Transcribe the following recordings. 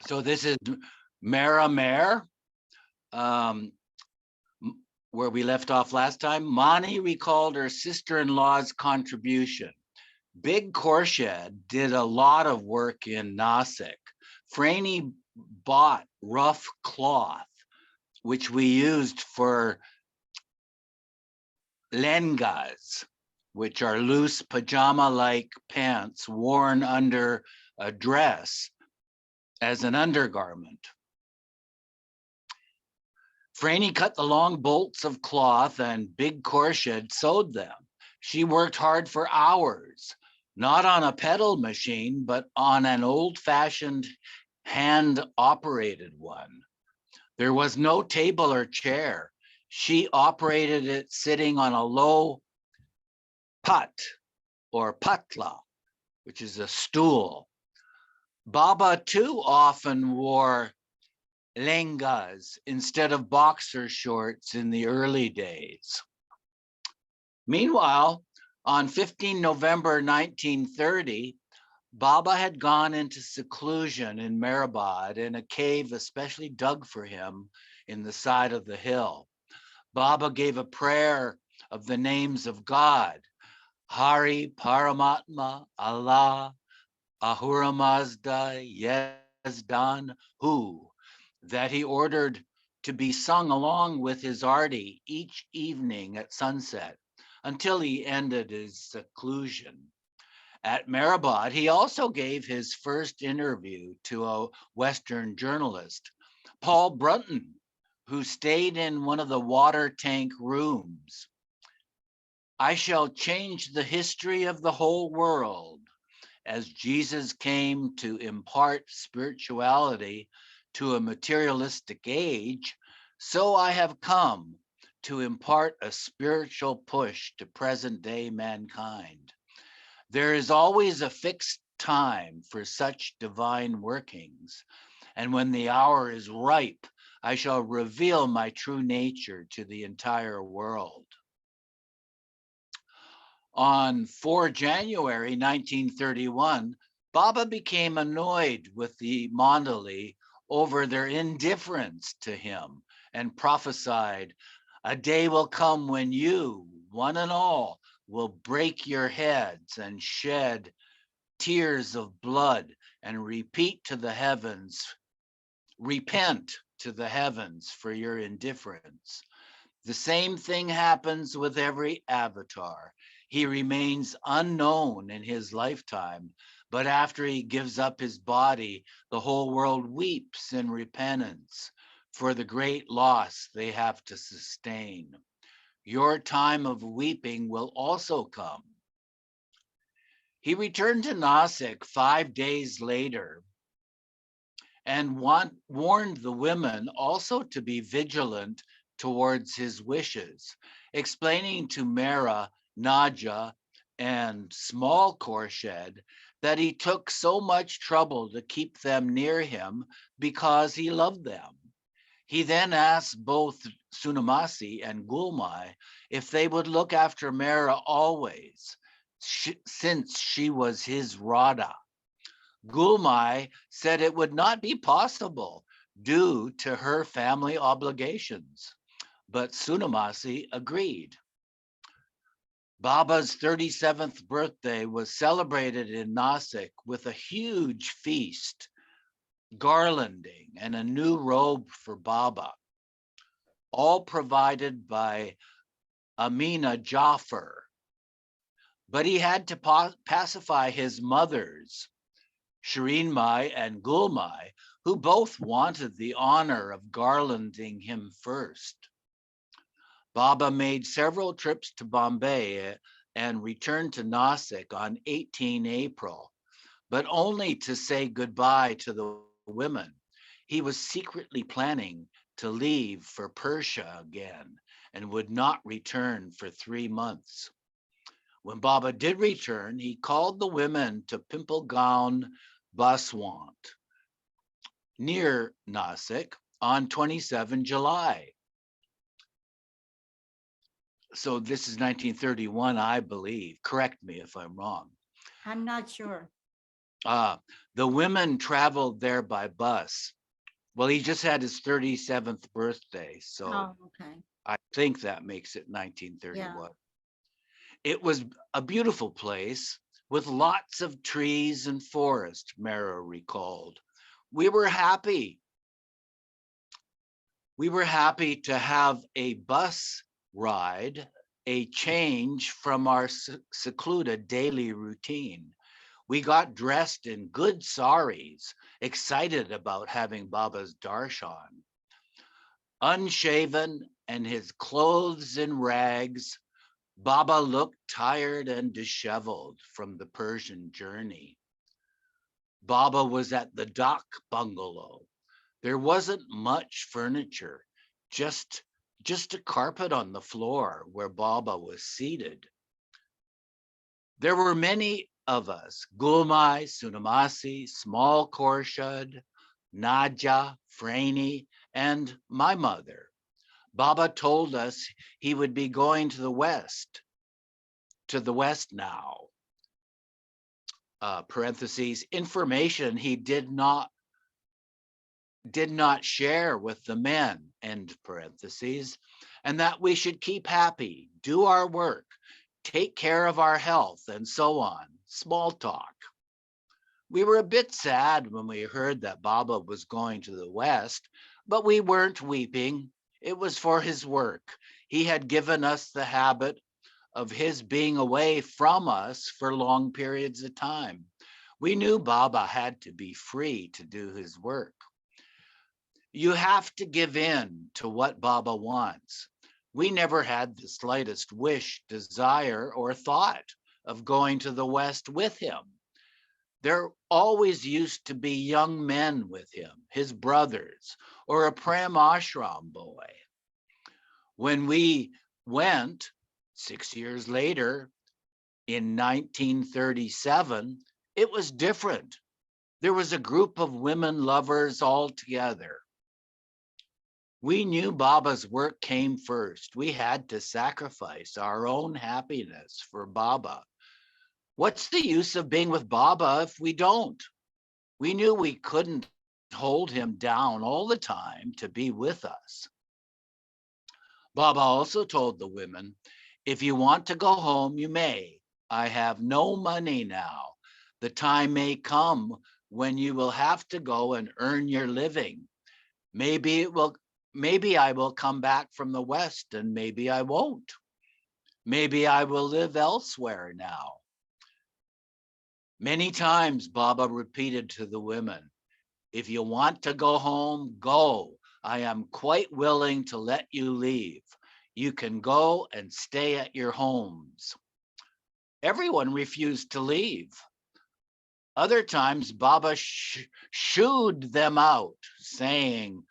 So this is Mehera-Meher, um, where we left off last time. Mani recalled her sister-in-law's contribution. Big Khorshed did a lot of work in Nasik. Franny bought rough cloth, which we used for lengas, which are loose pajama-like pants worn under a dress as an undergarment. Franny cut the long bolts of cloth and Big Khorshed sewed them. She worked hard for hours, not on a pedal machine, but on an old-fashioned hand-operated one. There was no table or chair. She operated it sitting on a low pat or patla, which is a stool. Baba too often wore lengas instead of boxer shorts in the early days. Meanwhile, on 15 November 1930, Baba had gone into seclusion in Meherabad in a cave especially dug for him in the side of the hill. Baba gave a prayer of the names of God, Hari, Paramatma, Allah, Ahura Mazda, Yezdan, Hu, that he ordered to be sung along with his arti each evening at sunset until he ended his seclusion. At Meherabad, he also gave his first interview to a Western journalist, Paul Brunton, who stayed in one of the water tank rooms. I shall change the history of the whole world. As Jesus came to impart spirituality to a materialistic age, so I have come to impart a spiritual push to present day mankind. There is always a fixed time for such divine workings, and when the hour is ripe, I shall reveal my true nature to the entire world. On 4 January 1931, Baba became annoyed with the Mandali over their indifference to him and prophesied, a day will come when you, one and all, will break your heads and shed tears of blood and repent to the heavens for your indifference. The same thing happens with every avatar. He remains unknown in his lifetime, but after he gives up his body, the whole world weeps in repentance for the great loss they have to sustain. Your time of weeping will also come. He returned to Nasik 5 days later and warned the women also to be vigilant towards his wishes, explaining to Mehera, Naja, and Small Khorshed that he took so much trouble to keep them near him because he loved them. He then asked both Sunamasi and Gulmai if they would look after Mehera always, since she was his Radha. Gulmai said it would not be possible due to her family obligations, but Sunamasi agreed. Baba's 37th birthday was celebrated in Nasik with a huge feast, garlanding, and a new robe for Baba, all provided by Amina Jaffer. But he had to pacify his mothers, Shireen Mai and Gulmai, who both wanted the honor of garlanding him first. Baba made several trips to Bombay and returned to Nasik on 18 April, but only to say goodbye to the women. He was secretly planning to leave for Persia again and would not return for 3 months. When Baba did return, he called the women to Pimplegaon Baswant, near Nasik, on 27 July. So this is 1931, I believe. Correct me if I'm wrong. I'm not sure. Uh, the women traveled there by bus. Well, he just had his 37th birthday, so Oh, okay. I think that makes it Yeah. 1931. It was a beautiful place with lots of trees and forest, Mara recalled. We were happy. We were happy to have a bus ride, a change from our secluded daily routine. We got dressed in good saris, excited about having Baba's darshan. Unshaven and his clothes in rags, Baba looked tired and disheveled from the Persian journey. Baba was at the dock bungalow. There wasn't much furniture, just just a carpet on the floor where Baba was seated. There were many of us, Gulmai, Sunamasi, Small Korshad, Naja, Franey, and my mother. Baba told us he would be going to the west now. Parentheses, information he did not share with the men, end parentheses, and that we should keep happy, do our work, take care of our health, and so on. Small talk. We were a bit sad when we heard that Baba was going to the West, but we weren't weeping. It was for his work. He had given us the habit of his being away from us for long periods of time. We knew Baba had to be free to do his work. You have to give in to what Baba wants. We never had the slightest wish, desire, or thought of going to the West with him. There always used to be young men with him, his brothers, or a Prem Ashram boy. When we went 6 years later, in 1937, it was different. There was a group of women lovers all together. We knew Baba's work came first. We had to sacrifice our own happiness for Baba. What's the use of being with Baba if we don't? We knew we couldn't hold him down all the time to be with us. Baba also told the women, if you want to go home, you may. I have no money now. The time may come when you will have to go and earn your living. Maybe it will maybe I will come back from the West and maybe I won't. Maybe I will live elsewhere now. Many times Baba repeated to the women, if you want to go home, go. I am quite willing to let you leave. You can go and stay at your homes. Everyone refused to leave. Other times, Baba shooed them out, saying,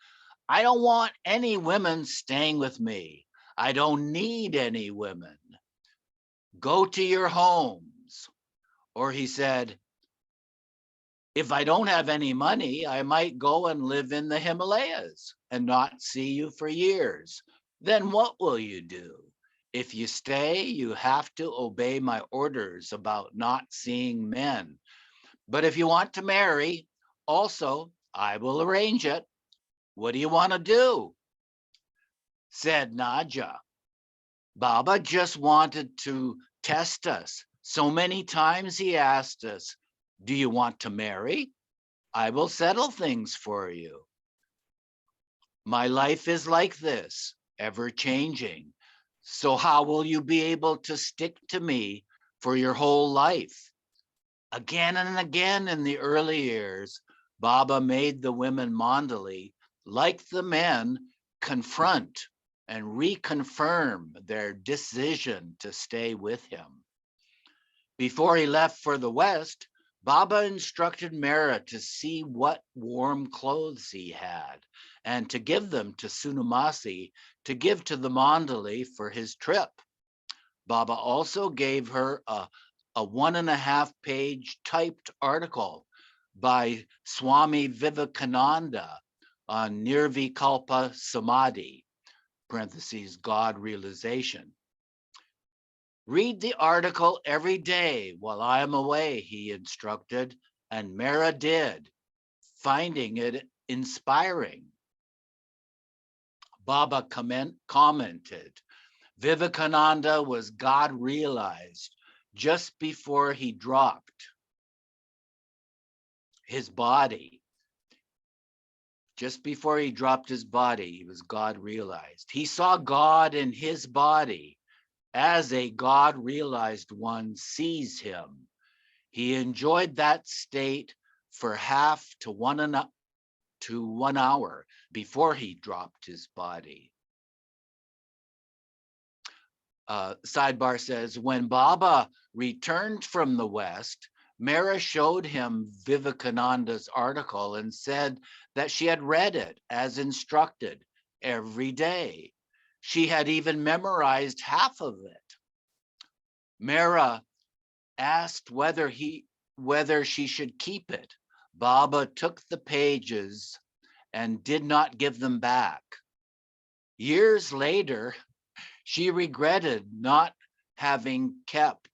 I don't want any women staying with me. I don't need any women. Go to your homes. Or he said, if I don't have any money, I might go and live in the Himalayas and not see you for years. Then what will you do? If you stay, you have to obey my orders about not seeing men. But if you want to marry, also, I will arrange it. What do you want to do? Said Naja. Baba just wanted to test us. So many times he asked us, do you want to marry? I will settle things for you. My life is like this, ever changing. So how will you be able to stick to me for your whole life? Again and again in the early years, Baba made the women Mandali, like the men, confront and reconfirm their decision to stay with him. Before he left for the West, Baba instructed Mehera to see what warm clothes he had and to give them to Sunamasi to give to the Mandali for his trip. Baba also gave her a 1.5 page typed article by Swami Vivekananda on Nirvikalpa Samadhi, parentheses, God realization. Read the article every day while I am away, he instructed, and Mehera did, finding it inspiring. Baba commented, Vivekananda was God realized just before he dropped his body. Just before he dropped his body, he was God realized. He saw God in his body as a God realized one sees him. He enjoyed that state for half to 1 hour before he dropped his body. Sidebar says, when Baba returned from the West, Mehera showed him Vivekananda's article and said that she had read it as instructed every day. She had even memorized half of it. Mehera asked whether she should keep it. Baba took the pages and did not give them back. Years later, she regretted not having kept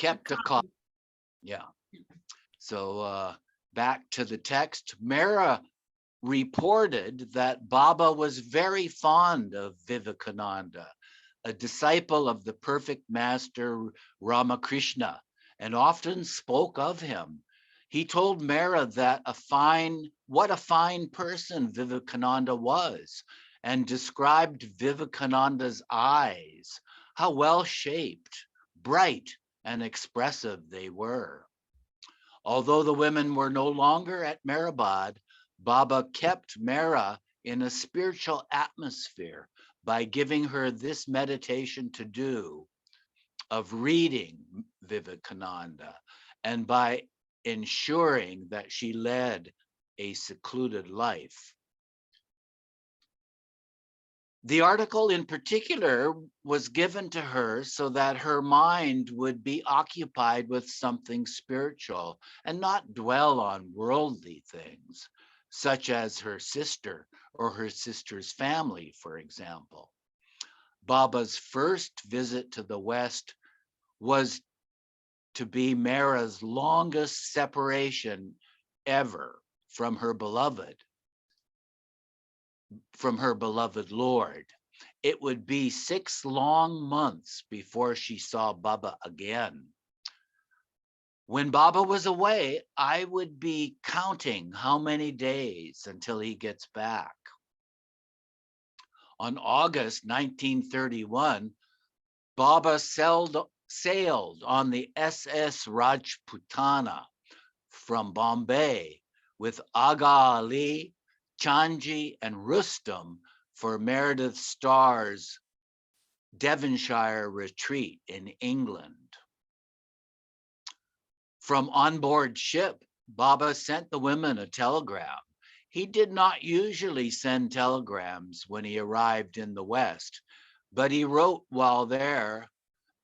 a copy. Yeah. So back to the text, Mehera reported that Baba was very fond of Vivekananda, a disciple of the perfect master Ramakrishna, and often spoke of him. He told Mehera that what a fine person Vivekananda was, and described Vivekananda's eyes, how well shaped, bright, and expressive they were. Although the women were no longer at Meherabad, Baba kept Mehera in a spiritual atmosphere by giving her this meditation to do of reading Vivekananda, and by ensuring that she led a secluded life. The article in particular was given to her so that her mind would be occupied with something spiritual and not dwell on worldly things, such as her sister or her sister's family, for example. Baba's first visit to the West was to be Mehera's longest separation ever from her beloved Lord. It would be 6 long months before she saw Baba again. When Baba was away, I would be counting how many days until he gets back. On August 1931, Baba sailed on the SS Rajputana from Bombay with Aga Ali, Chanji, and Rustam for Meredith Starr's Devonshire retreat in England. From onboard ship, Baba sent the women a telegram. He did not usually send telegrams when he arrived in the West, but he wrote while there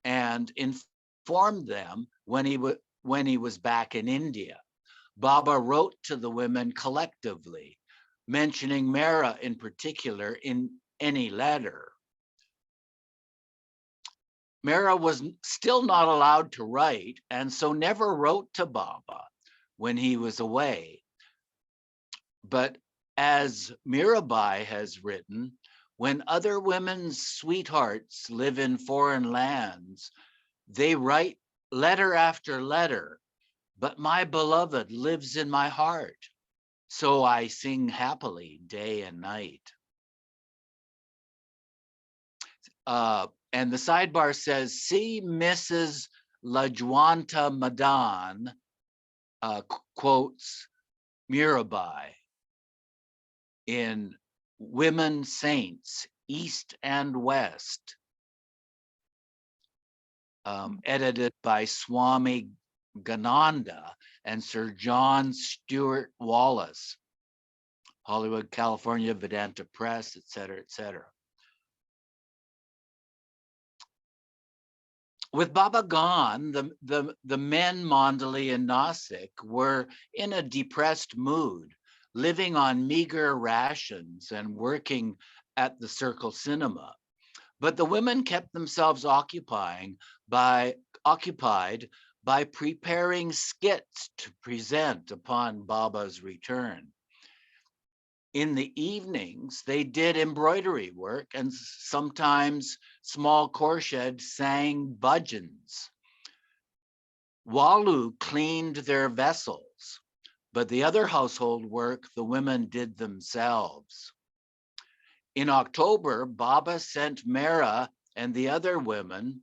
and informed them when he was back in India. Baba wrote to the women collectively, mentioning Mehera in particular in any letter. Mehera was still not allowed to write, and so never wrote to Baba when he was away. But as Mirabai has written, when other women's sweethearts live in foreign lands, they write letter after letter, but my beloved lives in my heart. So I sing happily day and night. And the sidebar says, see Mrs. Lajwanta Madan quotes Mirabai in Women Saints, East and West, edited by Swami Gananda and Sir John Stuart Wallace, Hollywood, California, Vedanta Press, et cetera, et cetera. With Baba gone, the men Mandali and Nasik were in a depressed mood, living on meager rations and working at the Circle Cinema. But the women kept themselves occupied by preparing skits to present upon Baba's return. In the evenings, they did embroidery work, and sometimes small Khorshed sang bhajans. Walu cleaned their vessels, but the other household work the women did themselves. In October, Baba sent Mehera and the other women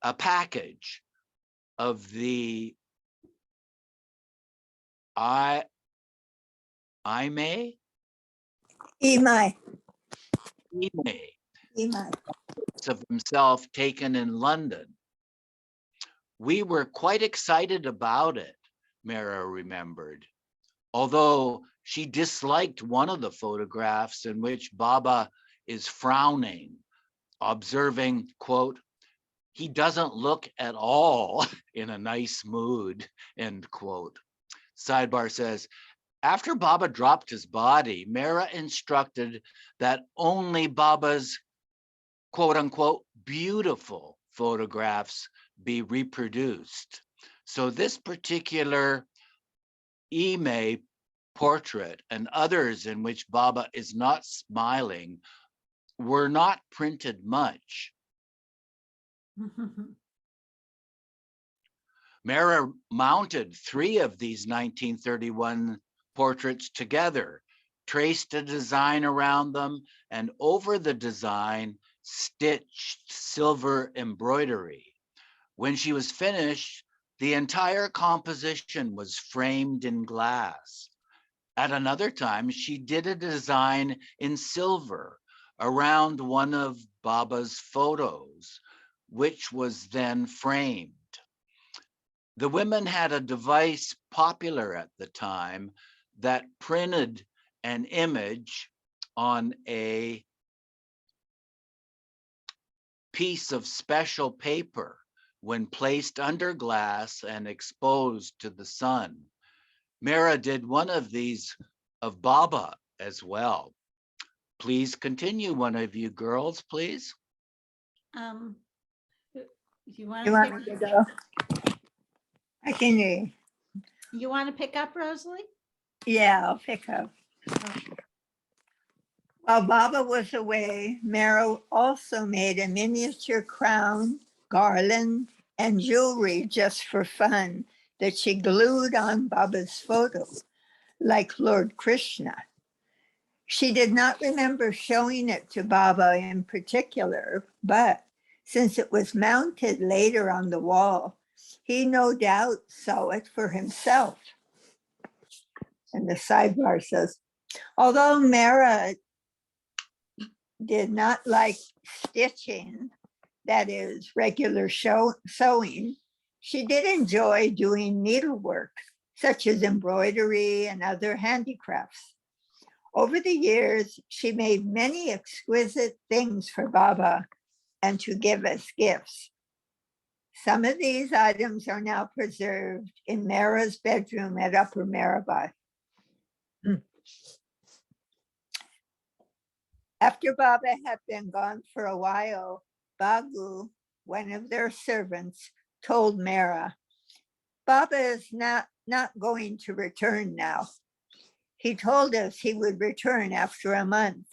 a package of the Imay Imai. Imai. of himself taken in London. We were quite excited about it, Mehera remembered, although she disliked one of the photographs in which Baba is frowning, observing, quote, "He doesn't look at all in a nice mood," end quote. Sidebar says, after Baba dropped his body, Mehera instructed that only Baba's quote unquote beautiful photographs be reproduced. So this particular Imay portrait and others in which Baba is not smiling were not printed much. Mehera mounted 3 of these 1931 portraits together, traced a design around them, and over the design stitched silver embroidery. When she was finished, the entire composition was framed in glass. At another time, she did a design in silver around one of Baba's photos, which was then framed. The women had a device popular at the time that printed an image on a piece of special paper when placed under glass and exposed to the sun. Mehera did one of these of Baba as well. Please continue, one of you girls, please. You want You to want me to go? I can hear you. You want to pick up, Rosalie? Yeah, I'll pick up. While Baba was away, Mehera also made a miniature crown, garland, and jewelry just for fun that she glued on Baba's photo, like Lord Krishna. She did not remember showing it to Baba in particular, but since it was mounted later on the wall, he no doubt saw it for himself. And the sidebar says, although Mehera did not like stitching, that is regular sewing, she did enjoy doing needlework, such as embroidery and other handicrafts. Over the years, she made many exquisite things for Baba and to give as gifts. Some of these items are now preserved in Mehera's bedroom at Upper Meherabad. After Baba had been gone for a while, Bagu, one of their servants, told Mehera, Baba is not going to return now. He told us he would return after a month,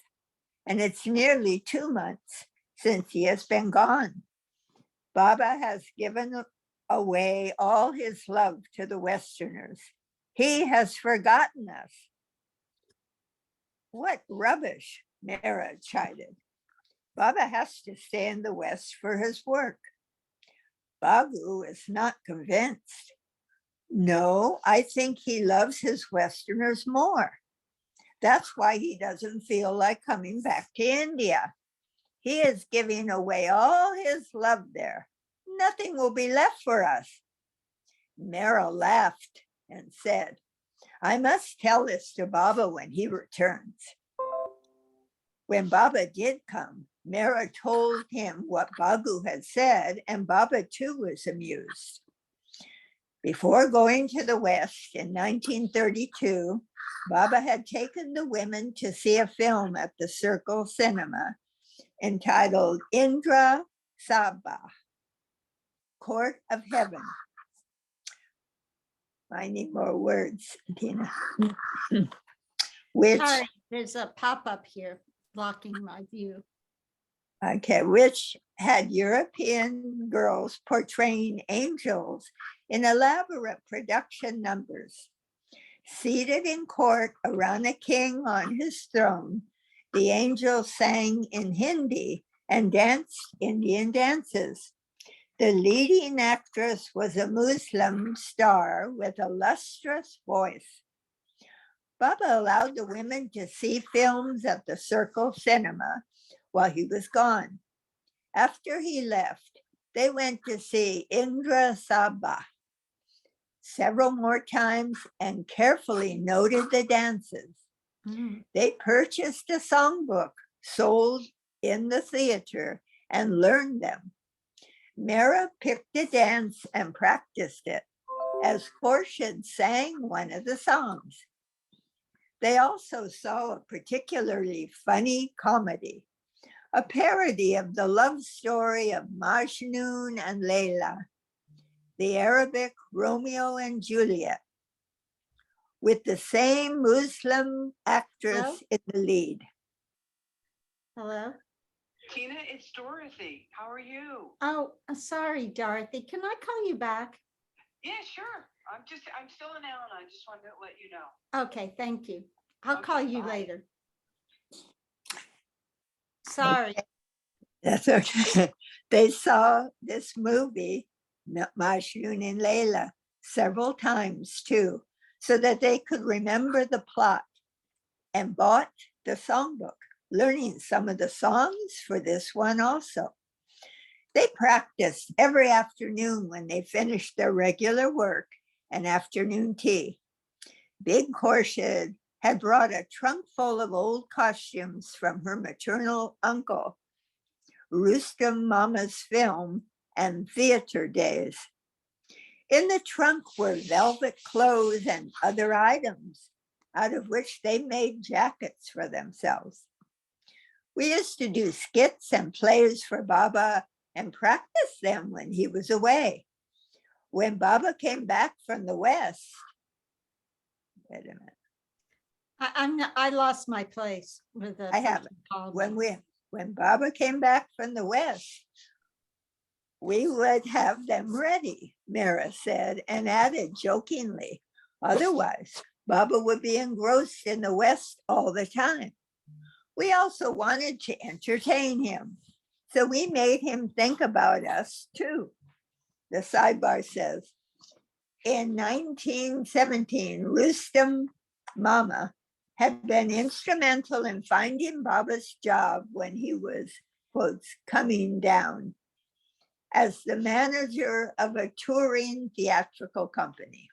and it's nearly 2 months since he has been gone. Baba has given away all his love to the Westerners. He has forgotten us. What rubbish, Mehera chided. Baba has to stay in the West for his work. Bagu is not convinced. No, I think he loves his Westerners more. That's why he doesn't feel like coming back to India. He is giving away all his love there. Nothing will be left for us. Mehera laughed and said, I must tell this to Baba when he returns. When Baba did come, Mehera told him what Bagu had said, and Baba too was amused. Before going to the West in 1932, Baba had taken the women to see a film at the Circle Cinema entitled Indra Sabha, Court of Heaven. I need more words, Tina. Which, Sorry, there's a pop-up here blocking my view. okay, which had European girls portraying angels in elaborate production numbers. Seated in court around a king on his throne, the angels sang in Hindi and danced Indian dances. The leading actress was a Muslim star with a lustrous voice. Baba allowed the women to see films at the Circle Cinema while he was gone. After he left, they went to see Indra Sabha several more times and carefully noted the dances. They purchased a songbook sold in the theater and learned them. Mehera picked a dance and practiced it as Khorshid sang one of the songs. They also saw a particularly funny comedy, a parody of the love story of Majnun and Layla, the Arabic Romeo and Juliet, with the same Muslim actress in the lead. Hello? Tina, it's Dorothy. How are you? Oh, sorry, Dorothy. Can I call you back? Yeah, sure. I'm still in Allen. I just wanted to let you know. Okay, thank you. I'll Okay, call you bye. later. Sorry. That's okay. They saw this movie, Majnun and Layla, several times too, so that they could remember the plot, and bought the songbook, learning some of the songs for this one also. They practiced every afternoon when they finished their regular work and afternoon tea. Big Khorshid had brought a trunk full of old costumes from her maternal uncle, Rustam Mama's film and theater days. In the trunk were velvet clothes and other items, out of which they made jackets for themselves. We used to do skits and plays for Baba and practice them when he was away. When Baba came back from the West, wait a minute. I lost my place with the. I haven't. When Baba came back from the West, we would have them ready, Mehera said, and added jokingly. Otherwise, Baba would be engrossed in the West all the time. We also wanted to entertain him, so we made him think about us too. The sidebar says, in 1917, Rustam Mama had been instrumental in finding Baba's job when he was, quotes, coming down as the manager of a touring theatrical company.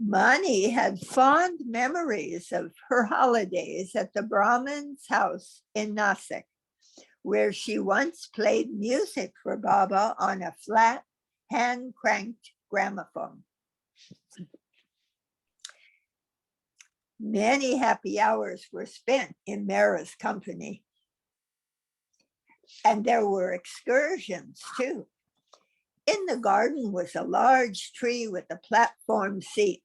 Mani had fond memories of her holidays at the Brahmin's house in Nasik, where she once played music for Baba on a flat, hand-cranked gramophone. Many happy hours were spent in Mehera's company. And there were excursions too. In the garden was a large tree with a platform seat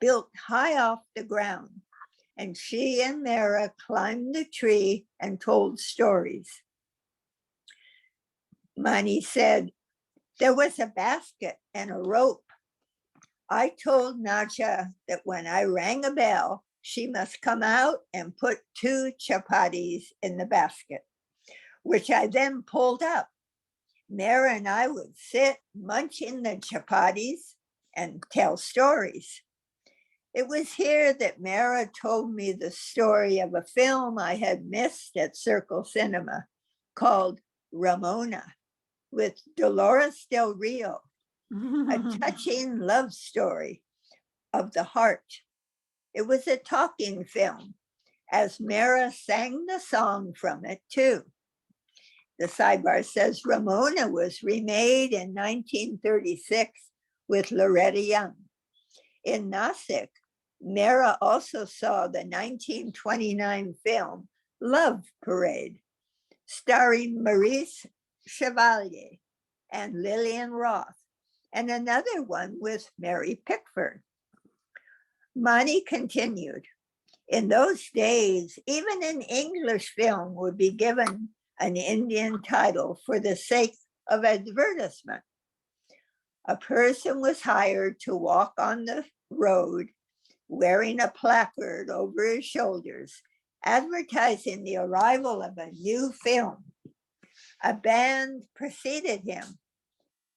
built high off the ground. And she and Mehera climbed the tree and told stories. Mani said, there was a basket and a rope. I told Naja that when I rang a bell, she must come out and put 2 chapatis in the basket, which I then pulled up. Mehera and I would sit munching the chapatis and tell stories. It was here that Mehera told me the story of a film I had missed at Circle Cinema called Ramona with Dolores Del Rio, a touching love story of the heart. It was a talking film, as Mehera sang the song from it too. The sidebar says Ramona was remade in 1936 with Loretta Young. In Nashik, Mehra also saw the 1929 film Love Parade, starring Maurice Chevalier and Lillian Roth, and another one with Mary Pickford. Mani continued, in those days, even an English film would be given an Indian title for the sake of advertisement. A person was hired to walk on the road wearing a placard over his shoulders, advertising the arrival of a new film. A band preceded him.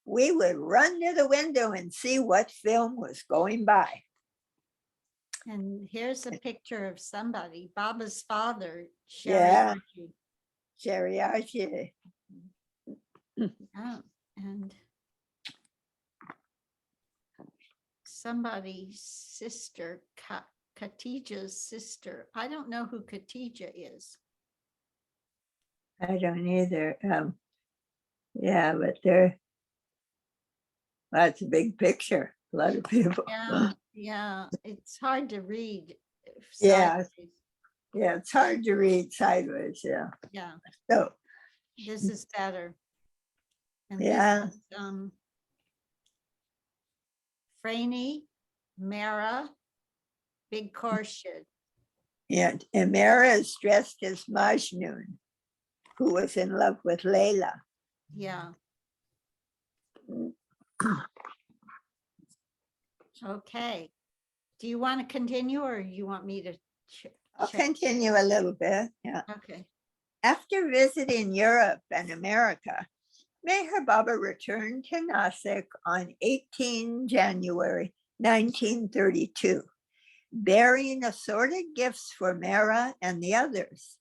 We would run to the window and see what film was going by. And here's a picture of somebody, Baba's father, Yeah. Sherry Archie. Jerry Archie. Yeah, and somebody's sister, Khatija's sister. I don't know who Khatija is. I don't either. Yeah, but that's a big picture. A lot of people. Yeah, it's hard to read. Yeah. Sideways. Yeah, it's hard to read sideways. Yeah. Yeah, So, this is better. And yeah. this is Franny, Mehra, Big Khorshid. Yeah. And Mehra is dressed as Majnun, who was in love with Layla. Yeah. Okay. Do you want to continue or you want me to? I'll continue a little bit. Yeah. Okay. After visiting Europe and America, Meher Baba returned to Nashik on 18 January 1932, bearing assorted gifts for Mehra and the others.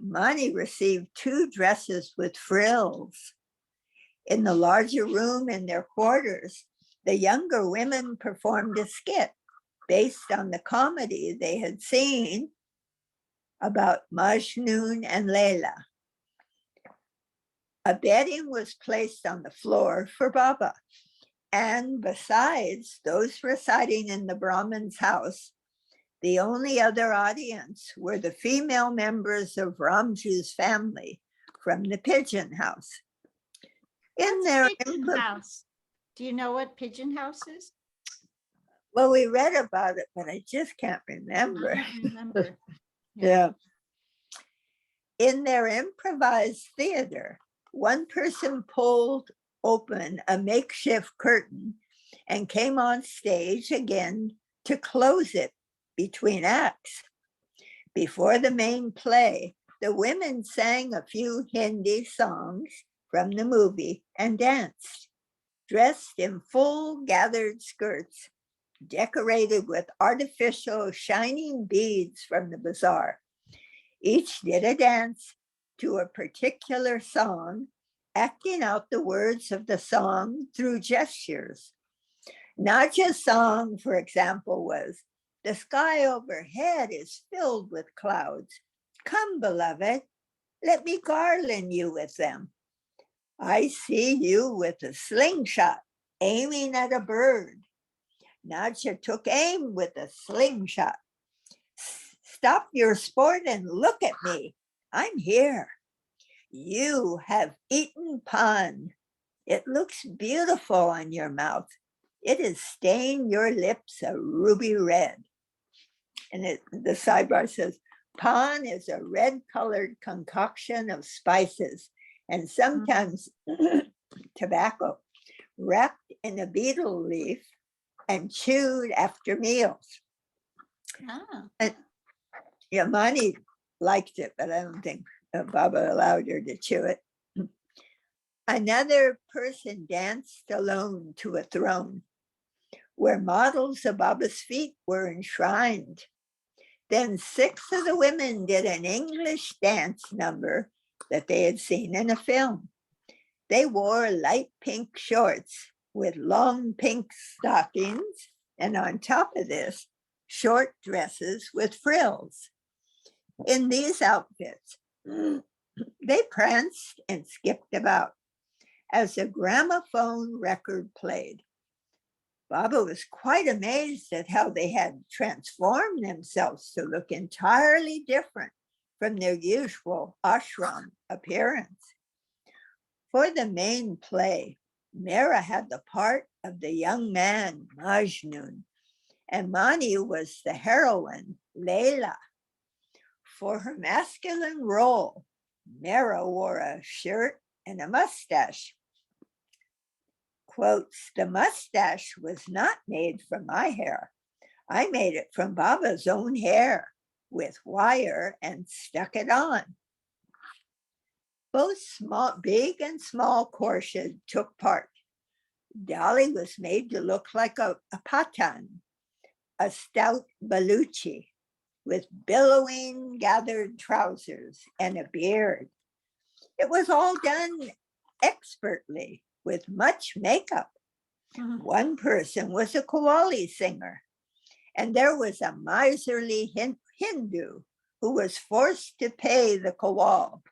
Mani received 2 dresses with frills. In the larger room in their quarters, the younger women performed a skit based on the comedy they had seen about Majnun and Layla. A bedding was placed on the floor for Baba. And besides those residing in the Brahmin's house, the only other audience were the female members of Ramju's family from the Pigeon House. In their Pigeon House. Do you know what Pigeon House is? Well, we read about it, but I just can't remember. I don't remember. Yeah. In their improvised theater, one person pulled open a makeshift curtain and came on stage again to close it between acts. Before the main play, the women sang a few Hindi songs from the movie and danced, dressed in full gathered skirts, decorated with artificial shining beads from the bazaar. Each did a dance to a particular song, acting out the words of the song through gestures. Naja's song, for example, was, "The sky overhead is filled with clouds. Come, beloved, let me garland you with them. I see you with a slingshot aiming at a bird." Naja took aim with a slingshot. "Stop your sport and look at me. I'm here. You have eaten pan. It looks beautiful on your mouth. It has stained your lips a ruby red." And the sidebar says, pan is a red colored concoction of spices and sometimes tobacco wrapped in a betel leaf and chewed after meals. And Mani liked it, but I don't think Baba allowed her to chew it. Another person danced alone to a throne where models of Baba's feet were enshrined. Then 6 of the women did an English dance number that they had seen in a film. They wore light pink shorts with long pink stockings, and on top of this, short dresses with frills. In these outfits, they pranced and skipped about as a gramophone record played. Baba was quite amazed at how they had transformed themselves to look entirely different from their usual ashram appearance. For the main play, Mehera had the part of the young man, Majnun, and Mani was the heroine, Layla. For her masculine role, Mehera wore a shirt and a mustache. Quotes, the mustache was not made from my hair. I made it from Baba's own hair with wire and stuck it on. Both big and small Korshad took part. Dolly was made to look like a patan, a stout Baluchi with billowing gathered trousers and a beard. It was all done expertly with much makeup. One person was a Qawwali singer, and there was a miserly Hindu who was forced to pay the Qawwal.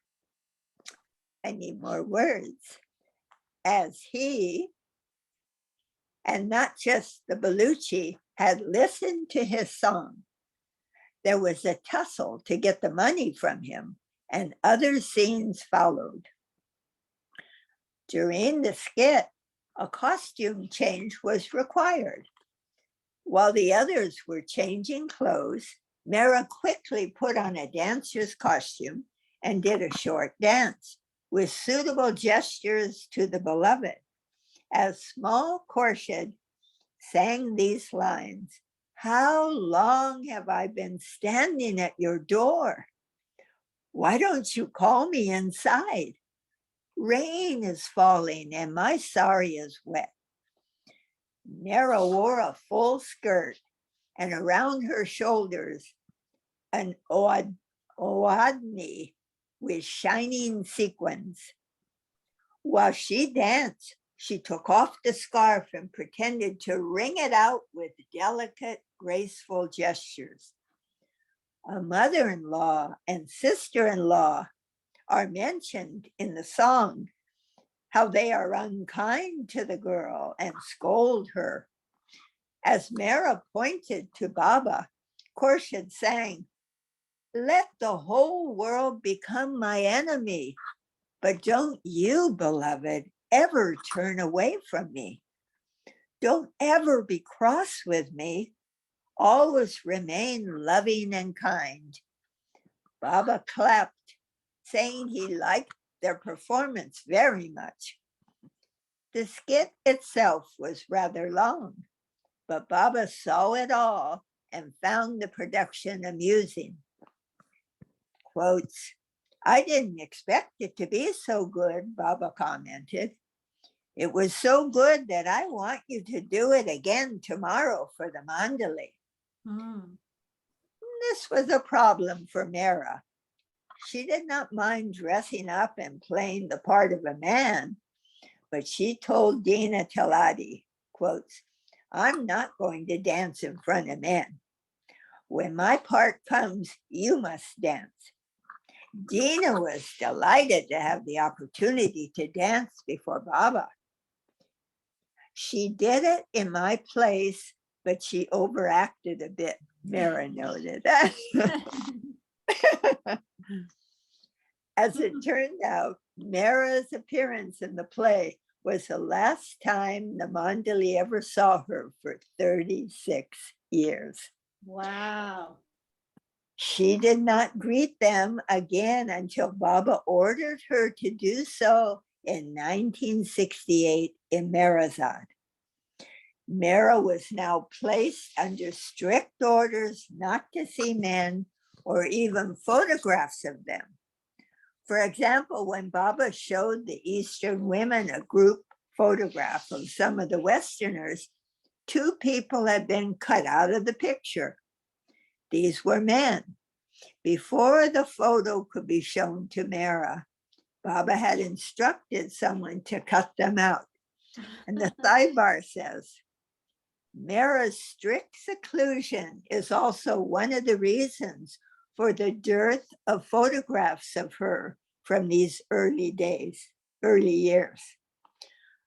I need more words. As he, and not just the Baluchi, had listened to his song, there was a tussle to get the money from him, and other scenes followed. During the skit, a costume change was required. While the others were changing clothes, Mehera quickly put on a dancer's costume and did a short dance with suitable gestures to the beloved. As small Korshad sang these lines, how long have I been standing at your door? Why don't you call me inside? Rain is falling and my sari is wet. Mehera wore a full skirt and around her shoulders an oadni with shining sequins. While she danced, she took off the scarf and pretended to wring it out with delicate, graceful gestures. A mother-in-law and sister-in-law are mentioned in the song, how they are unkind to the girl and scold her. As Mehera pointed to Baba, Korshad sang, let the whole world become my enemy, but don't you, beloved, ever turn away from me. Don't ever be cross with me. Always remain loving and kind. Baba clapped, saying he liked their performance very much. The skit itself was rather long, but Baba saw it all and found the production amusing. Quotes, I didn't expect it to be so good, Baba commented. It was so good that I want you to do it again tomorrow for the Mandali. This was a problem for Mehera. She did not mind dressing up and playing the part of a man, but she told Dina Talati, quotes, I'm not going to dance in front of men. When my part comes, you must dance. Dina was delighted to have the opportunity to dance before Baba. She did it in my place, but she overacted a bit, Mehera noted. As it turned out, Mehera's appearance in the play was the last time the Mandali ever saw her for 36 years. Wow. She did not greet them again until Baba ordered her to do so in 1968 in Merazad. Mehera was now placed under strict orders not to see men or even photographs of them. For example, when Baba showed the Eastern women a group photograph of some of the Westerners, 2 people had been cut out of the picture. These were men. Before the photo could be shown to Mehera, Baba had instructed someone to cut them out. And the sidebar says, Mehera's strict seclusion is also one of the reasons for the dearth of photographs of her from these early years.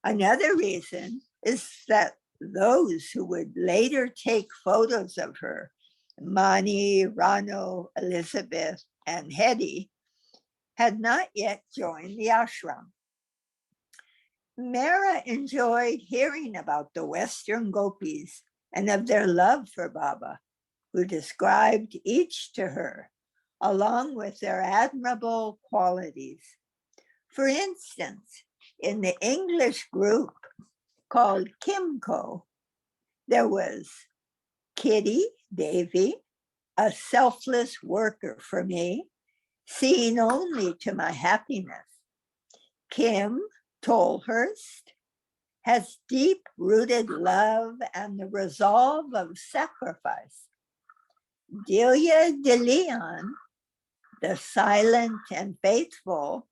Another reason is that those who would later take photos of her, Mani, Rano, Elizabeth, and Hetty, had not yet joined the ashram. Mehera enjoyed hearing about the Western gopis and of their love for Baba, who described each to her, along with their admirable qualities. For instance, in the English group called Kimco, there was Kitty, Davy, a selfless worker for me, seeing only to my happiness. Kim Tolhurst has deep-rooted love and the resolve of sacrifice. Delia de Leon, the silent and faithful,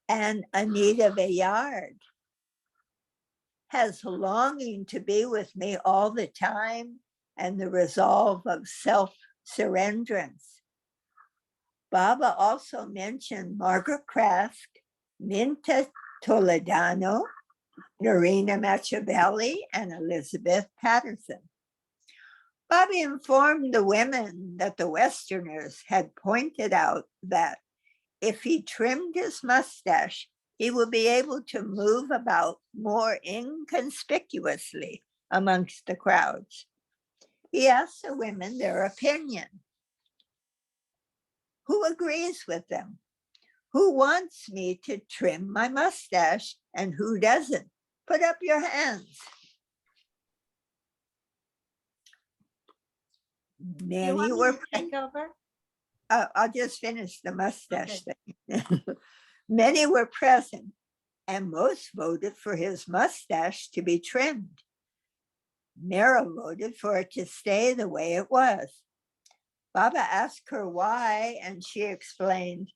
and Anita Bayard has longing to be with me all the time and the resolve of self-surrenderance. Baba also mentioned Margaret Kraft, Minta Toledano, Norina Machiavelli, and Elizabeth Patterson. Bobby informed the women that the Westerners had pointed out that if he trimmed his mustache, he would be able to move about more inconspicuously amongst the crowds. He asked the women their opinion. Who agrees with them? Who wants me to trim my mustache and who doesn't? Put up your hands. You Many want me were, to take over? I'll just finish the mustache thing. Many were present and most voted for his mustache to be trimmed. Mehera voted for it to stay the way it was. Baba asked her why, and she explained,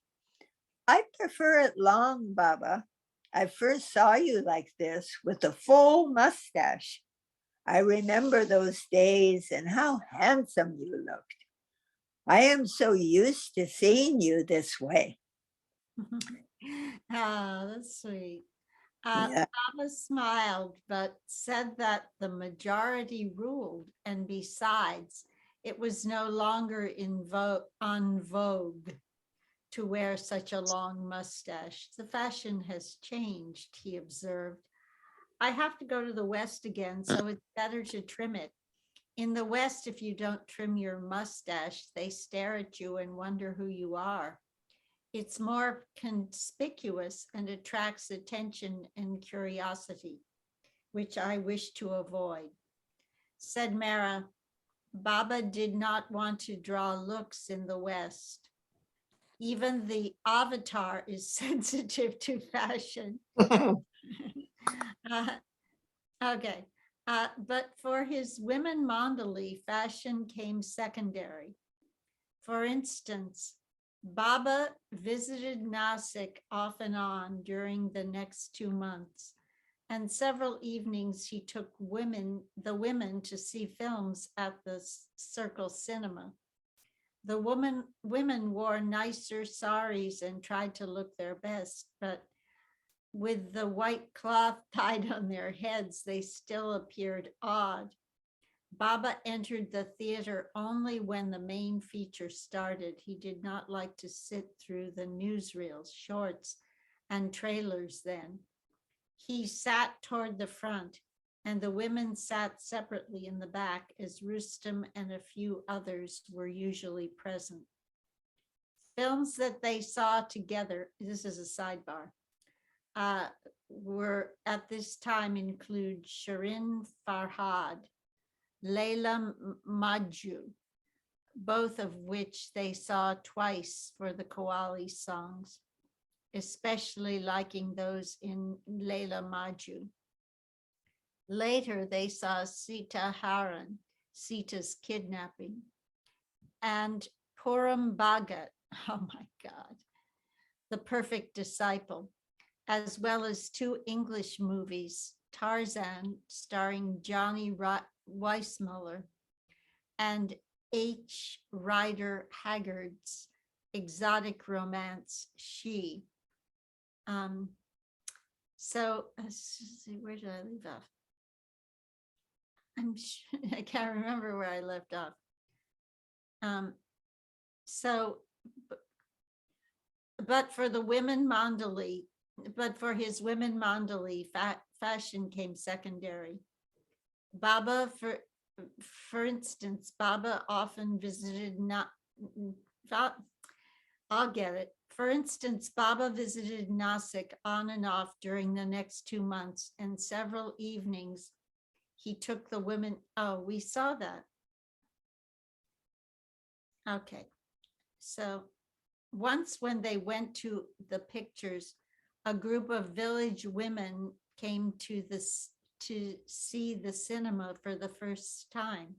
I prefer it long, Baba. I first saw you like this with a full mustache. I remember those days and how handsome you looked. I am so used to seeing you this way. Oh, that's sweet. Yeah. Baba smiled, but said that the majority ruled, and besides, it was no longer on vogue to wear such a long mustache. The fashion has changed, he observed. I have to go to the West again, so it's better to trim it. In the West, if you don't trim your mustache, they stare at you and wonder who you are. It's more conspicuous and attracts attention and curiosity, which I wish to avoid. Said Mehera, Baba did not want to draw looks in the West. Even the avatar is sensitive to fashion. Okay. But for his women mandali, fashion came secondary. For instance, Baba visited Nasik off and on during the next 2 months, and several evenings he took the women to see films at the Circle Cinema. The women wore nicer saris and tried to look their best, but with the white cloth tied on their heads, they still appeared odd. Baba entered the theater only when the main feature started. He did not like to sit through the newsreels, shorts, and trailers then. He sat toward the front, and the women sat separately in the back as Rustam and a few others were usually present. Films that they saw together, this is a sidebar, were at this time include Shirin Farhad, Layla Majju, both of which they saw twice for the Qawwali songs, especially liking those in Layla Majju. Later, they saw Sita Haran, Sita's kidnapping, and Puram Bhagat, oh my God, The Perfect Disciple, as well as 2 English movies, Tarzan, starring Johnny Weissmuller, and H. Rider Haggard's exotic romance, She. So let's see, where did I leave off? I can't remember where I left off. So, but for the women Mandali, but for his women Mandali, fashion came secondary. Baba, for instance, Baba often visited not. I'll get it. For instance, Baba visited Nasik on and off during the next 2 months, and several evenings he took the women. Oh, we saw that. Okay. So once when they went to the pictures, a group of village women came to see the cinema for the first time.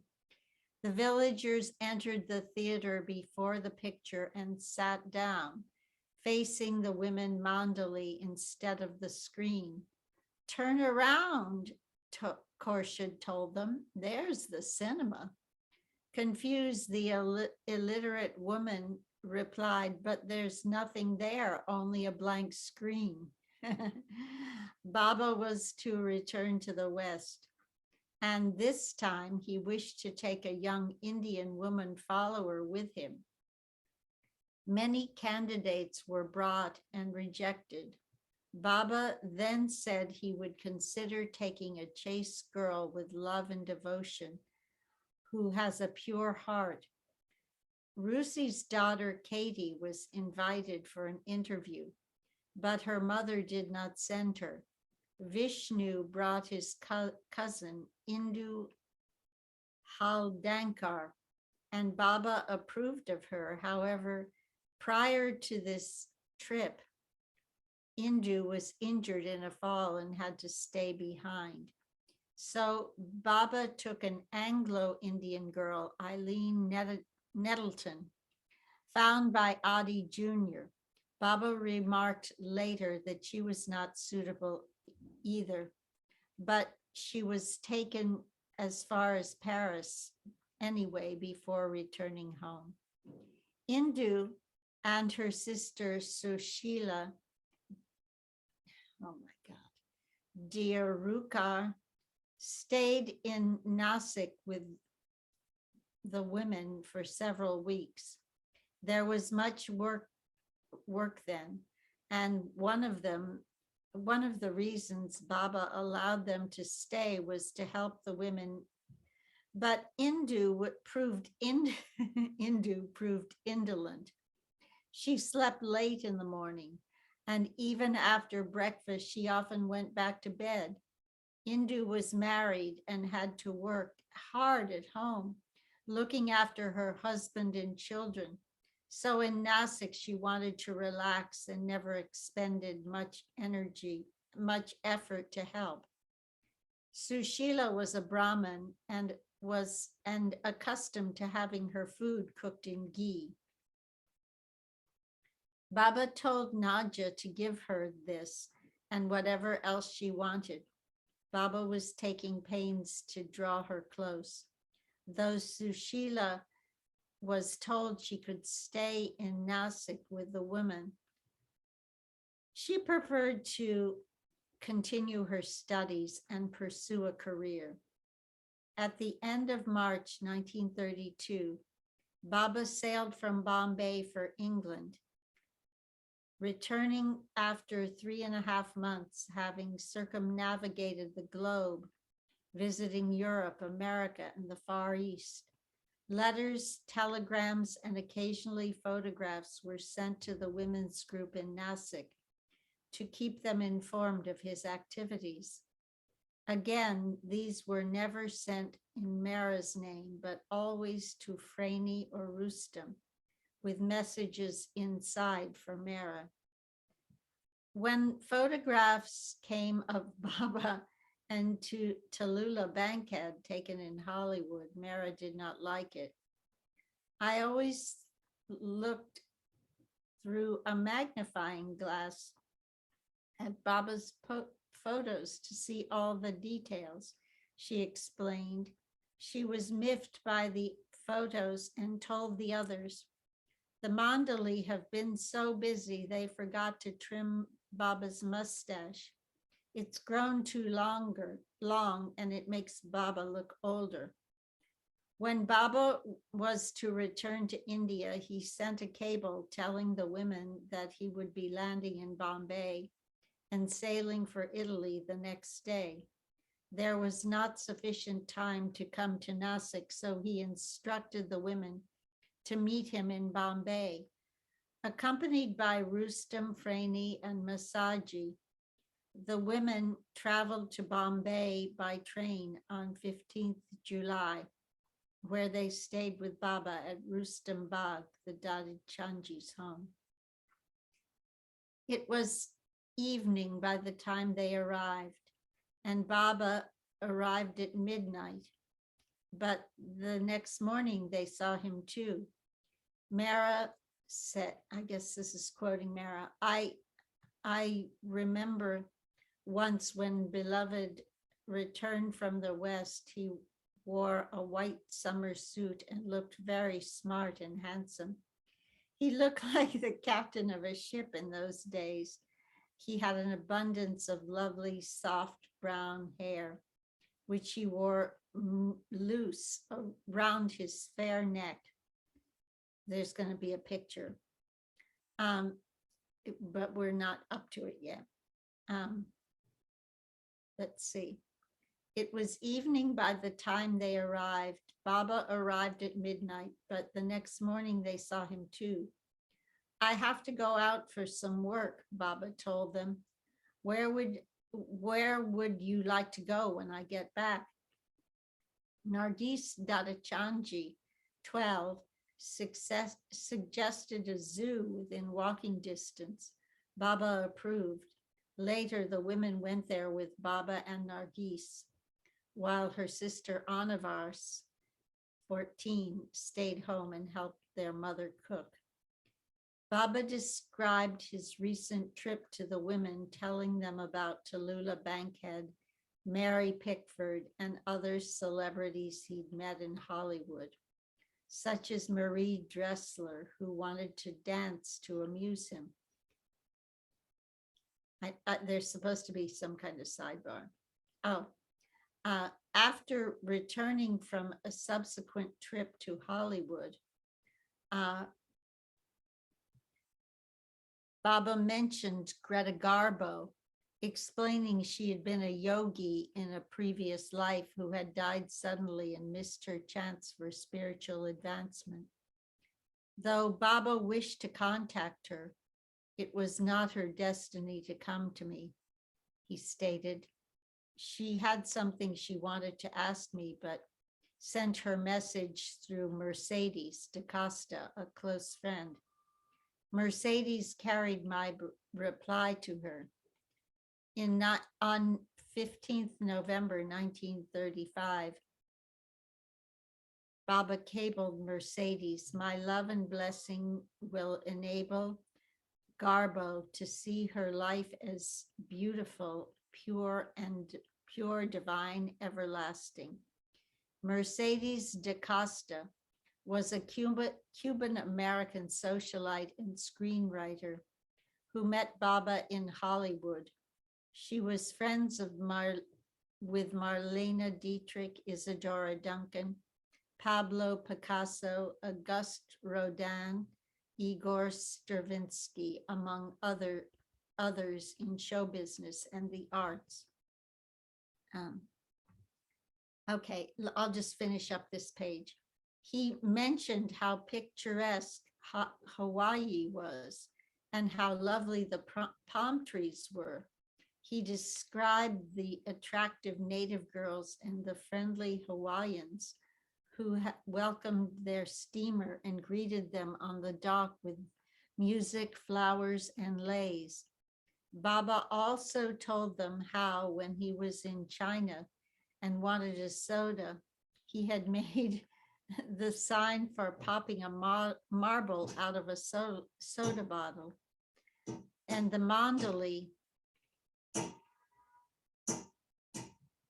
The villagers entered the theater before the picture and sat down, facing the women Mandali instead of the screen. Turn around, Khorshid told them. There's the cinema. Confused, the illiterate woman replied, but there's nothing there, only a blank screen. Baba was to return to the West, and this time he wished to take a young Indian woman follower with him. Many candidates were brought and rejected. Baba then said he would consider taking a chaste girl with love and devotion, who has a pure heart. Rusi's daughter, Katie, was invited for an interview, but her mother did not send her. Vishnu brought his cousin, Indu Haldankar, and Baba approved of her. However, prior to this trip, Indu was injured in a fall and had to stay behind. So Baba took an Anglo-Indian girl, Eileen Nettleton, found by Adi Jr. Baba remarked later that she was not suitable either, but she was taken as far as Paris anyway before returning home. Indu and her sister Sushila, oh my God, Diaruka, stayed in Nasik with the women for several weeks. There was much work then, and one of the reasons Baba allowed them to stay was to help the women, but Indu proved indolent. She slept late in the morning, and even after breakfast, she often went back to bed. Indu was married and had to work hard at home, looking after her husband and children. So in Nasik, she wanted to relax and never expended much energy, much effort to help. Sushila was a Brahmin and was accustomed to having her food cooked in ghee. Baba told Nadja to give her this and whatever else she wanted. Baba was taking pains to draw her close. Though Sushila was told she could stay in Nasik with the women, she preferred to continue her studies and pursue a career. At the end of March 1932, Baba sailed from Bombay for England, returning after 3.5 months, having circumnavigated the globe, visiting Europe, America, and the Far East. Letters, telegrams, and occasionally photographs were sent to the women's group in Nasik to keep them informed of his activities. Again, these were never sent in Mehera's name, but always to Frani or Rustam, with messages inside for Mehera. When photographs came of Baba and Tallulah Bankhead taken in Hollywood, Mehera did not like it. I always looked through a magnifying glass at Baba's photos to see all the details, she explained. She was miffed by the photos and told the others, the Mandali have been so busy they forgot to trim Baba's mustache. It's grown too long, and it makes Baba look older. When Baba was to return to India, he sent a cable telling the women that he would be landing in Bombay and sailing for Italy the next day. There was not sufficient time to come to Nasik, so he instructed the women to meet him in Bombay. Accompanied by Rustam, Frani, and Masaji, the women traveled to Bombay by train on 15th July, where they stayed with Baba at Rustam Bagh, the Dadi Chanji's home. It was evening by the time they arrived, and Baba arrived at midnight. But the next morning they saw him too. Mehera said, I guess this is quoting Mehera, I remember once when beloved returned from the West, he wore a white summer suit and looked very smart and handsome. He looked like the captain of a ship in those days. He had an abundance of lovely, soft brown hair, which he wore loose around his fair neck. There's going to be a picture, but we're not up to it yet. Let's see. It was evening by the time they arrived. Baba arrived at midnight, but the next morning they saw him too. I have to go out for some work, Baba told them. Where would you like to go when I get back? Nargis Dadachanji, 12, suggested a zoo within walking distance. Baba approved. Later, the women went there with Baba and Nargis, while her sister Anavars, 14, stayed home and helped their mother cook. Baba described his recent trip to the women, telling them about Tallulah Bankhead, Mary Pickford, and other celebrities he'd met in Hollywood, such as Marie Dressler, who wanted to dance to amuse him. There's supposed to be some kind of sidebar. After returning from a subsequent trip to Hollywood, Baba mentioned Greta Garbo, explaining she had been a yogi in a previous life who had died suddenly and missed her chance for spiritual advancement. Though Baba wished to contact her, it was not her destiny to come to me, he stated. She had something she wanted to ask me, but sent her message through Mercedes DaCosta, a close friend. Mercedes carried my reply to her. On 15th November 1935, Baba cabled Mercedes, my love and blessing will enable Garbo to see her life as beautiful, pure, divine, everlasting. Mercedes DaCosta was a Cuban-American socialite and screenwriter who met Baba in Hollywood. She was friends with Marlene Dietrich, Isadora Duncan, Pablo Picasso, Auguste Rodin, Igor Stravinsky, among others in show business and the arts. Okay, I'll just finish up this page. He mentioned how picturesque Hawaii was and how lovely the palm trees were. He described the attractive native girls and the friendly Hawaiians who welcomed their steamer and greeted them on the dock with music, flowers, and leis. Baba also told them how, when he was in China and wanted a soda, he had made the sign for popping a marble out of a soda bottle. And the Mandali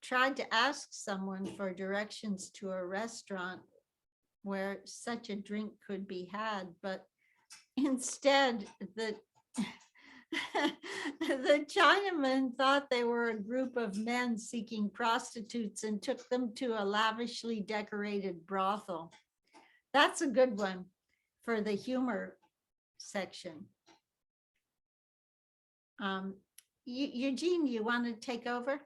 tried to ask someone for directions to a restaurant where such a drink could be had, but instead The Chinamen thought they were a group of men seeking prostitutes and took them to a lavishly decorated brothel. That's a good one for the humor section. Eugene, you want to take over?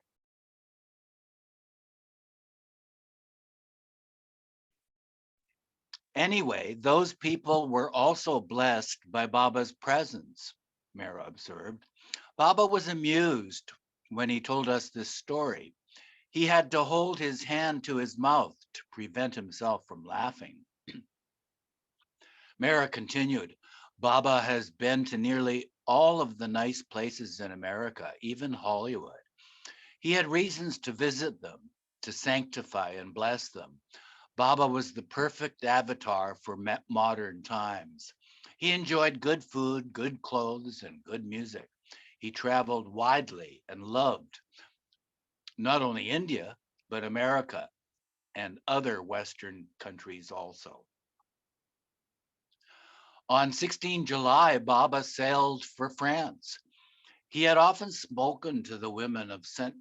Anyway, those people were also blessed by Baba's presence, Mehera observed. Baba was amused when he told us this story. He had to hold his hand to his mouth to prevent himself from laughing. Mehera continued, Baba has been to nearly all of the nice places in America, even Hollywood. He had reasons to visit them, to sanctify and bless them. Baba was the perfect avatar for modern times. He enjoyed good food, good clothes, and good music. He traveled widely and loved not only India, but America and other Western countries also. On 16 July, Baba sailed for France. He had often spoken to the women of Saint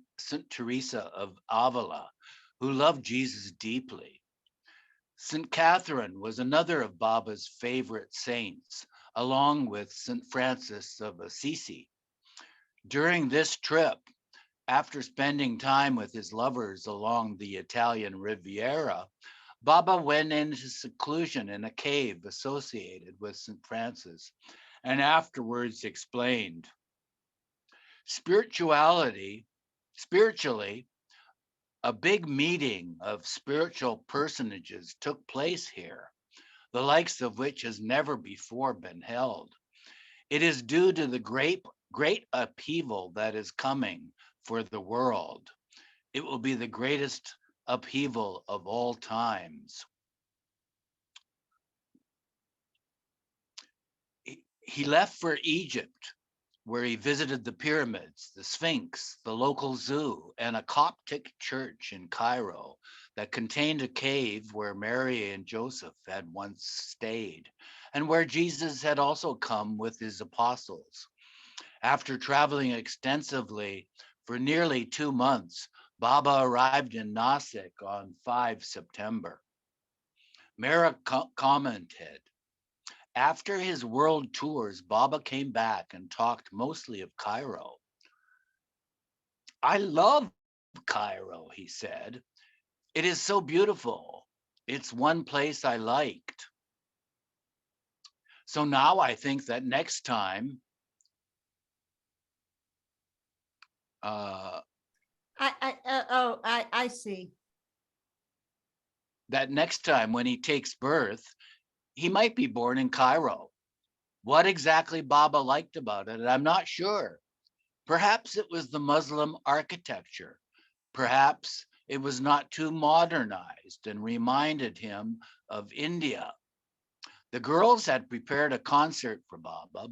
Teresa of Avila, who loved Jesus deeply. St. Catherine was another of Baba's favorite saints, along with St. Francis of Assisi. During this trip, after spending time with his lovers along the Italian Riviera, Baba went into seclusion in a cave associated with St. Francis and afterwards explained, spiritually, a big meeting of spiritual personages took place here, the likes of which has never before been held. It is due to the great upheaval that is coming for the world. It will be the greatest upheaval of all times. He left for Egypt, where he visited the pyramids, the Sphinx, the local zoo, and a Coptic church in Cairo that contained a cave where Mary and Joseph had once stayed, and where Jesus had also come with his apostles. After traveling extensively for nearly 2 months, Baba arrived in Nasik on 5 September. Mehera commented, after his world tours, Baba came back and talked mostly of Cairo. I love Cairo, he said. It is so beautiful. It's one place I liked. So now I think that next time, I see. that next time when he takes birth, he might be born in Cairo. What exactly Baba liked about it, I'm not sure. Perhaps it was the Muslim architecture. Perhaps it was not too modernized and reminded him of India. The girls had prepared a concert for Baba,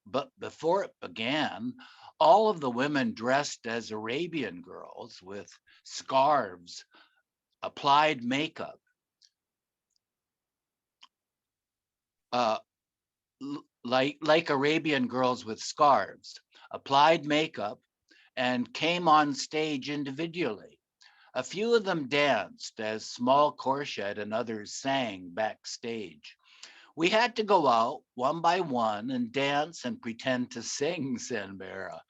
but before it began, all of the women dressed as Arabian girls with scarves, applied makeup, uh, like Arabian girls with scarves, applied makeup, and came on stage individually. A few of them danced as Small Corset and others sang backstage. We had to go out one by one and dance and pretend to sing, said Mehera.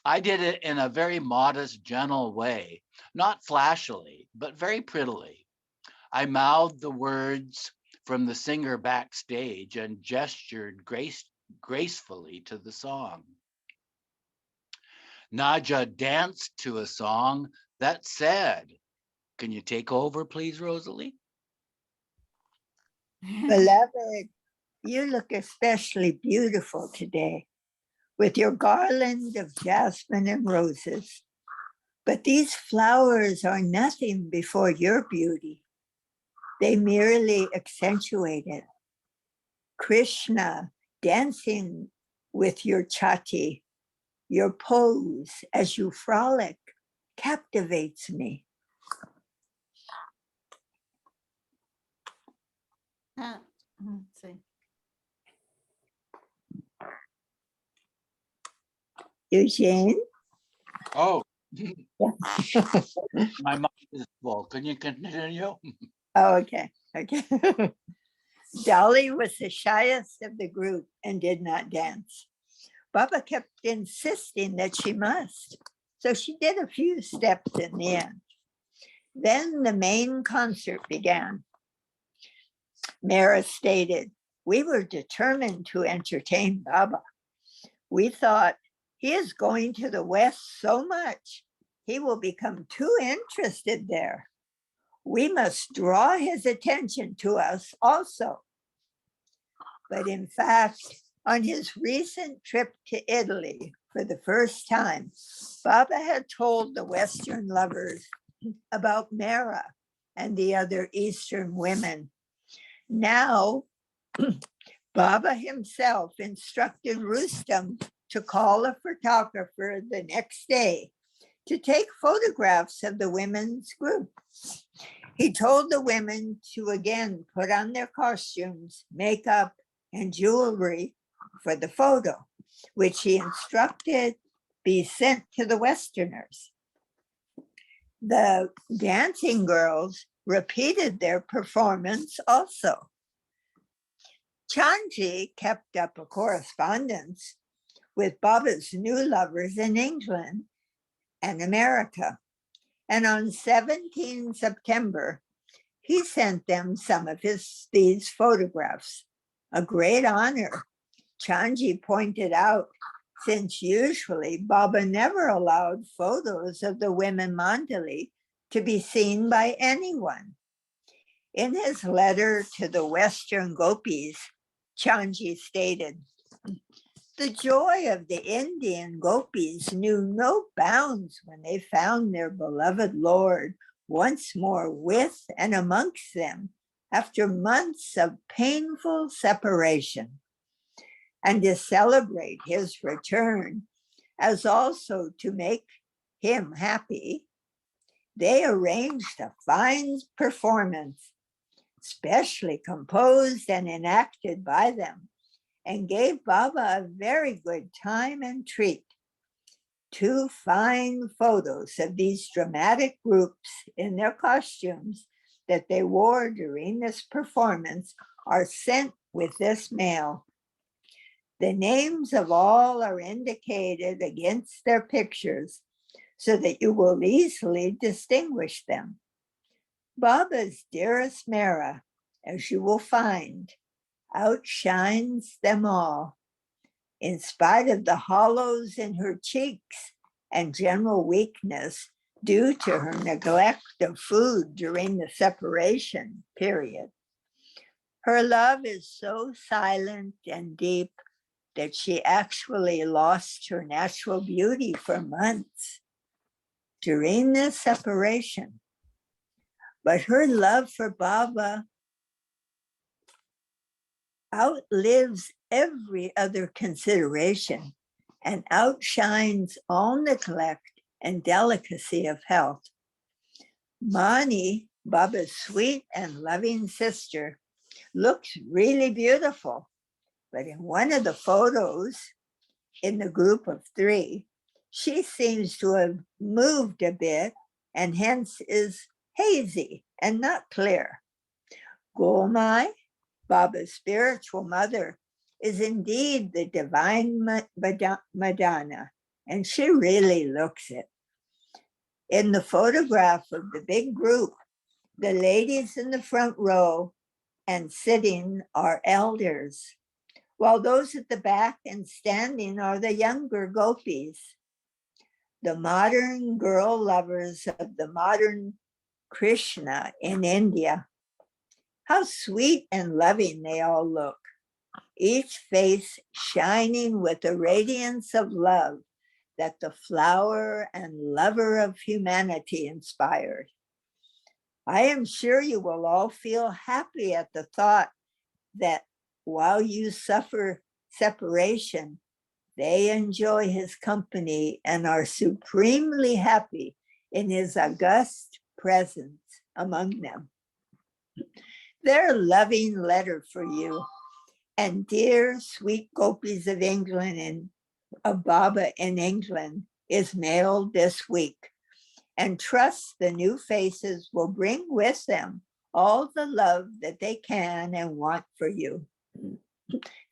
I did it in a very modest, gentle way, not flashily, but very prettily. I mouthed the words from the singer backstage and gestured gracefully to the song. Naja danced to a song that said, can you take over, please, Rosalie? Beloved, you look especially beautiful today with your garland of jasmine and roses. But these flowers are nothing before your beauty. They merely accentuate it. Krishna dancing with your chati, your pose as you frolic captivates me. Let's see. Eugene? Oh, Yeah. my mind is full. Can you continue? Oh, okay. Okay. Dolly was the shyest of the group and did not dance. Baba kept insisting that she must. So she did a few steps in the end. Then the main concert began. Mehera stated, "We were determined to entertain Baba. We thought he is going to the West so much, he will become too interested there. We must draw his attention to us also." But in fact, on his recent trip to Italy for the first time, Baba had told the Western lovers about Mehera and the other Eastern women. Now, Baba himself instructed Rustam to call a photographer the next day to take photographs of the women's group. He told the women to again put on their costumes, makeup, and jewelry for the photo, which he instructed be sent to the Westerners. The dancing girls repeated their performance also. Chanji kept up a correspondence with Baba's new lovers in England and America. And on 17 September, he sent them some of these photographs, a great honor. Chanji pointed out, since usually Baba never allowed photos of the women mandali to be seen by anyone. In his letter to the Western gopis, Chanji stated, "The joy of the Indian gopis knew no bounds when they found their beloved Lord once more with and amongst them after months of painful separation. And to celebrate his return, as also to make him happy, they arranged a fine performance, specially composed and enacted by them, and gave Baba a very good time and treat. 2 fine photos of these dramatic groups in their costumes that they wore during this performance are sent with this mail. The names of all are indicated against their pictures so that you will easily distinguish them. Baba's dearest Mehera, as you will find, outshines them all. In spite of the hollows in her cheeks and general weakness due to her neglect of food during the separation period, her love is so silent and deep that she actually lost her natural beauty for months during this separation. But her love for Baba outlives every other consideration and outshines all neglect and delicacy of health. Mani, Baba's sweet and loving sister, looks really beautiful, but in one of the photos in the group of 3, she seems to have moved a bit and hence is hazy and not clear. Gomai, Baba's spiritual mother, is indeed the divine Madonna, and she really looks it. In the photograph of the big group, the ladies in the front row and sitting are elders, while those at the back and standing are the younger gopis, the modern girl lovers of the modern Krishna in India. How sweet and loving they all look, each face shining with the radiance of love that the flower and lover of humanity inspired. I am sure you will all feel happy at the thought that while you suffer separation, they enjoy his company and are supremely happy in his august presence among them. Their loving letter for you and dear sweet gopis of England and of Baba in England is mailed this week, and trust the new faces will bring with them all the love that they can and want for you.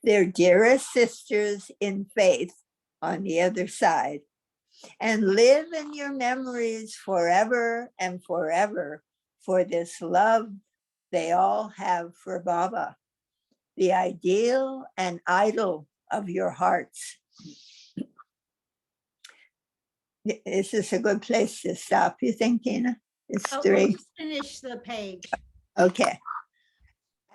Their dearest sisters in faith on the other side, and live in your memories forever and forever for this love they all have for Baba, the ideal and idol of your hearts. Is this a good place to stop, you think, Tina? It's Oh, 3. let's finish the page. Okay.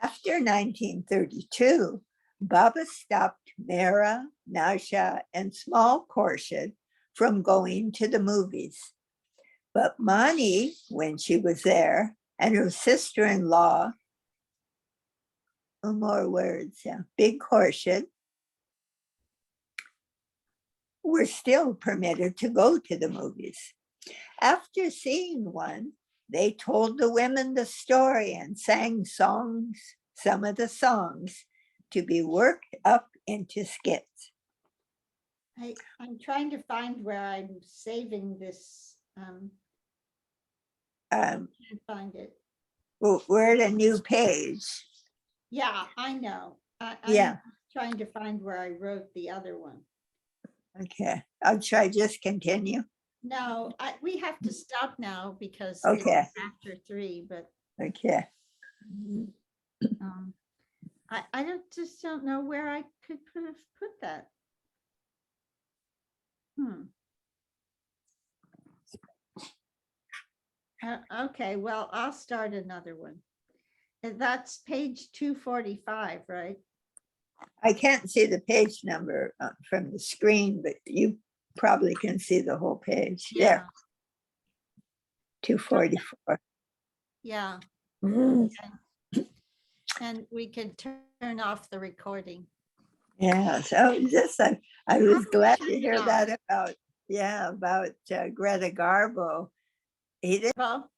After 1932, Baba stopped Mehera, Nasha, and small Khorshid from going to the movies. But Mani, when she was there, and her sister-in-law, more words, yeah, Big Khorshid, were still permitted to go to the movies. After seeing one, they told the women the story and sang songs, some of the songs, to be worked up into skits. I'm trying to find where I'm saving this. Um, Can't find it. we're at a new page. Yeah, I know. I'm Yeah, trying to find where I wrote the other one. okay. I'll try just continue. No, we have to stop now because Okay. it's after 3, but Okay. I just don't know where I could put that. Okay, well, I'll start another one. And that's page 245, right? I can't see the page number from the screen, but you probably can see the whole page. There, 244. Yeah, and we could turn off the recording. Yeah, so just I was glad to hear Yeah. that about Greta Garbo. He didn't Well,